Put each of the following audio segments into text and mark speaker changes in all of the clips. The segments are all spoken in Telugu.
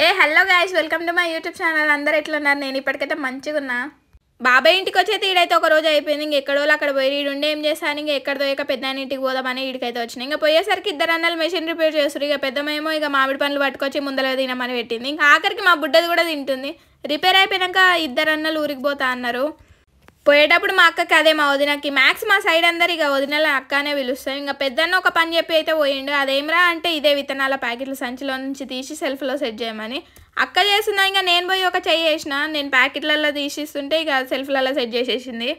Speaker 1: Hello guys, welcome to my YouTube channel. అందరు ఎట్లున్నారు? నేను ఇప్పటికైతే మంచిగా ఉన్నా. బాబాయ్ ఇంటికి వచ్చేది ఈడైతే ఒక రోజు అయిపోయింది. ఎక్కడో అక్కడ పోయి ఈడుండి ఏం చేస్తాను, ఎక్కడితో పెద్దాని ఇంటికి పోదామని ఈడికైతే వచ్చినాయి. పోయేసరికి ఇద్దరు అన్నలు మెషిన్ రిపేర్ చేస్తారు. పెద్దమేమో మామిడి పండ్లు పట్టుకొచ్చి ముందర తినమని పెట్టింది. ఆఖరికి మా బుడ్డది కూడా తింటుంది. రిపేర్ అయిపోయాక ఇద్దరు అన్నలు ఊరికి పోతా అన్నారు. పోయేటప్పుడు మా అక్కకి అదే మా వదినకి మ్యాక్స్ మా సైడ్ అందరు వదినల అక్కనే పిలుస్తాం. పెద్దన్న ఒక పని చెప్పి అయితే పోయిండు. అదేమరా అంటే ఇదే విత్తనాల ప్యాకెట్లు సంచిలో నుంచి తీసి సెల్ఫ్లో సెట్ చేయమని అక్క చేస్తున్నా. నేను పోయి ఒక చెయ్యి వేసిన, నేను ప్యాకెట్లలో తీసిస్తుంటే సెల్ఫ్లలో సెట్ చేసేసింది.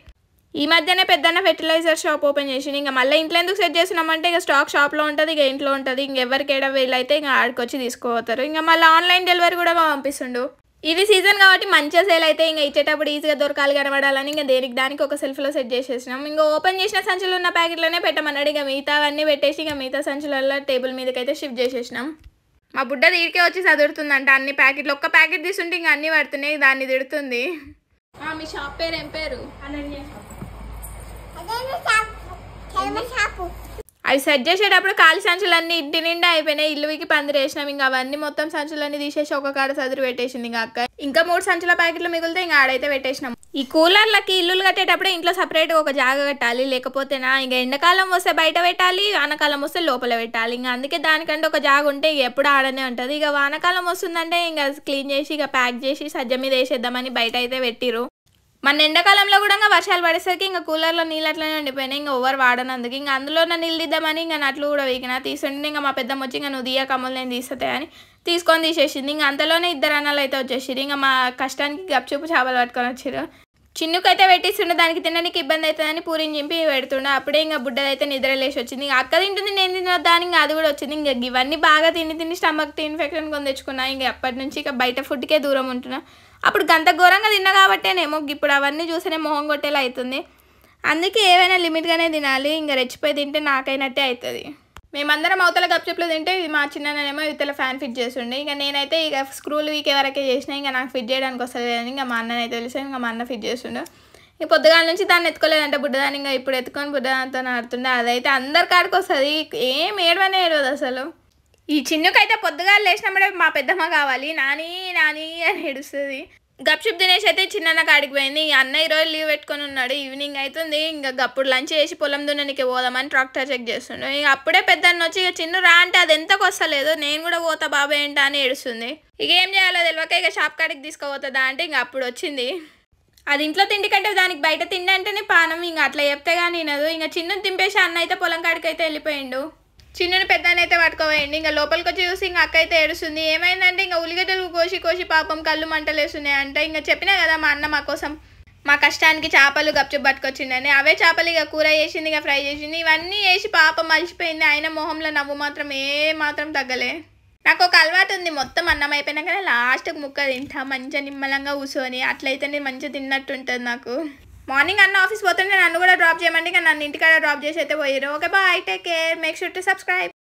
Speaker 1: ఈ మధ్యనే పెద్దన్న ఫెర్టిలైజర్ షాప్ ఓపెన్ చేసింది. మళ్ళీ ఇంట్లో ఎందుకు సెట్ చేస్తున్నామంటే స్టాక్ షాప్లో ఉంటుంది, ఇంట్లో ఉంటుంది. ఎవరికి ఏడా వీళ్ళైతే ఆడికొచ్చి తీసుకోపోతారు. మళ్ళీ ఆన్లైన్ డెలివరీ కూడా పంపిస్తుండు. ఇది సీజన్ కాబట్టి మంచిగా సేల్ అయితే ఇచ్చేటప్పుడు ఈజీగా దొరకాలి కనబడాలని దేనికి దానికి ఒక సెల్ఫ్లో సెట్ చేసేసినాం. ఓపెన్ చేసిన సంచులు ఉన్న ప్యాకెట్లోనే పెట్టమన్నాడు. మిగతా అవన్నీ పెట్టేసి మిగతా సంచులలో టేబుల్ మీదకైతే షిఫ్ట్ చేసేసినాం. మా బుడ్డ దీడికే వచ్చి చదువుతుందంట. అన్ని ప్యాకెట్లు ఒక్క ప్యాకెట్ తీసుంటే అన్నీ పడుతున్నాయి, దాన్ని తిడుతుంది. మీ షాప్ పేరు ఏం పేరు? అవి సెట్ చేసేటప్పుడు ఖాళీ సంచులన్నీ ఇంటి నిండా అయిపోయినాయి. ఇల్లుకి పందిరేసినాం. అవన్నీ మొత్తం సంచులన్నీ తీసేసి ఒక కాడ చదువు పెట్టేసింది. అక్క ఇంకా 3 సంచుల ప్యాకెట్లు మిగిలితే ఆడైతే పెట్టేసినాం. ఈ కూలర్లకి ఇల్లులు కట్టేటప్పుడు ఇంట్లో సపరేట్గా ఒక జాగా కట్టాలి, లేకపోతేనా ఎండాకాలం వస్తే బయట పెట్టాలి, వానకాలం వస్తే లోపల పెట్టాలి. అందుకే దానికంటే ఒక జాగా ఉంటే ఎప్పుడు ఆడనే ఉంటుంది. వానకాలం వస్తుందంటే క్లీన్ చేసి ప్యాక్ చేసి సజ్జ మీద వేసేద్దామని బయట అయితే పెట్టిరు. మన ఎండాకాలంలో కూడా వర్షాలు పడేసరికి కూలర్లో నీళ్ళు అట్లనే ఉండిపోయినాయి. ఓవర్ వాడనందుకు అందులో నీళ్ళు దిద్దామని నట్లు కూడా వీకినా తీసుంటే మా పెద్దమ్మ వచ్చి నువ్వు దియ్య కమ్మలు నేను తీస్తే అని తీసుకొని తీసేసింది. అంతలోనే ఇద్దరు అన్నలు అయితే వచ్చేసిరు. మా కష్టానికి గప్చుపు చేపలు పట్టుకొని వచ్చారు. చిన్నుకైతే పెట్టిస్తుండే, దానికి తినడానికి ఇబ్బంది అవుతుందని పూరిని చింపి పెడుతుండే. అప్పుడే బుడ్డదైతే నిద్ర లేచి వచ్చింది. అక్క తింటుంది, నేను తినొద్దాని అది కూడా వచ్చింది. ఇవన్నీ బాగా తిని స్టమక్ ఇన్ఫెక్షన్ కొని తెచ్చుకున్నా. అప్పటి నుంచి బయట ఫుడ్కే దూరం ఉంటున్నా. అప్పుడు గంత ఘోరంగా తిన్నా కాబట్టేనేమో ఇప్పుడు అవన్నీ చూస్తేనే మొహం కొట్టేలా అవుతుంది. అందుకే ఏవైనా లిమిట్గానే తినాలి. రెచ్చిపోయి తింటే నాకైనట్టే అవుతుంది. మేమందరం అవతల గప్చుప్లు తింటే మా చిన్ననేమో ఇవతల ఫ్యాన్ ఫిట్ చేస్తుండే. నేనైతే స్క్రూలు వీకే వరకే చేసిన. నాకు ఫిట్ చేయడానికి వస్తుంది అని మా అన్ననైతే తెలిసి మా అన్న ఫిట్ చేస్తుండే. పొద్దుగాల నుంచి దాన్ని ఎత్తుకోలేదంటే బుడ్డదాన్ని ఇప్పుడు ఎత్తుకొని బుడ్డదాంతో ఆడుతుండే. అదైతే అందరి కాడికి వస్తుంది, ఏం ఏడవనే ఏడవదు అసలు. ఈ చిన్నుకైతే పొద్దుగాలు లేచినప్పుడే మా పెద్దమ్మ కావాలి, నాని నాని అని ఏడుస్తుంది. గప్చుప్ తినేసి అయితే చిన్న కాడికి పోయింది. అన్న ఈరోజు లీవ్ పెట్టుకొని ఉన్నాడు. ఈవినింగ్ అవుతుంది. గప్పుడు లంచ్ చేసి పొలం దున్ననికి పోదామని ట్రాక్టర్ చెక్ చేస్తుండే. అప్పుడే పెద్దన్న వచ్చి చిన్ను రా అంటే అది ఎంతకు వస్తలేదు. నేను కూడా పోతా బాబాయ్ ఏంటా అని ఏడుస్తుంది. ఏం చేయాలో తెలియక షాప్ కాడికి తీసుకుపోతుందా అంటే అప్పుడు వచ్చింది. అది ఇంట్లో తిండి కంటే దానికి బయట తిండి అంటేనే పానం. అట్లా చెప్తే కానీ వినదు. చిన్ను తింపేసి అన్న అయితే పొలం కాడికి అయితే వెళ్ళిపోయిండు. చిన్నుని పెద్దనైతే పట్టుకోవేయండి. లోపలికి వచ్చి చూసి అక్క అయితే ఏడుస్తుంది. ఏమైందంటే ఉల్లిగడ్డలు కోసి పాపం కళ్ళు మంటలేస్తున్నాయి అంటే. చెప్పినా కదా మా అన్న మా కోసం మా కష్టానికి చేపలు గప్చుప్ పట్టుకొచ్చిండని. అవే చేపలు కూర చేసింది, ఫ్రై చేసింది. ఇవన్నీ వేసి పాపం మలిచిపోయింది. ఆయన మొహంలో నవ్వు మాత్రం మాత్రం తగ్గలే. నాకు ఒక అలవాటు ఉంది, మొత్తం అన్నం అయిపోయినాకనే లాస్ట్కి ముక్క తింటా మంచిగా నిమ్మలంగా కూర్చొని. అట్లయితేనే మంచిగా తిన్నట్టు ఉంటుంది నాకు. మార్నింగ్ అన్న ఆఫీస్ పోతుంటే నన్ను కూడా డ్రాప్ చేయమండి. నన్ను ఇంటికాడ డ్రాప్ చేసి అయితే పోయారు. Okay bye, take care, make sure to subscribe.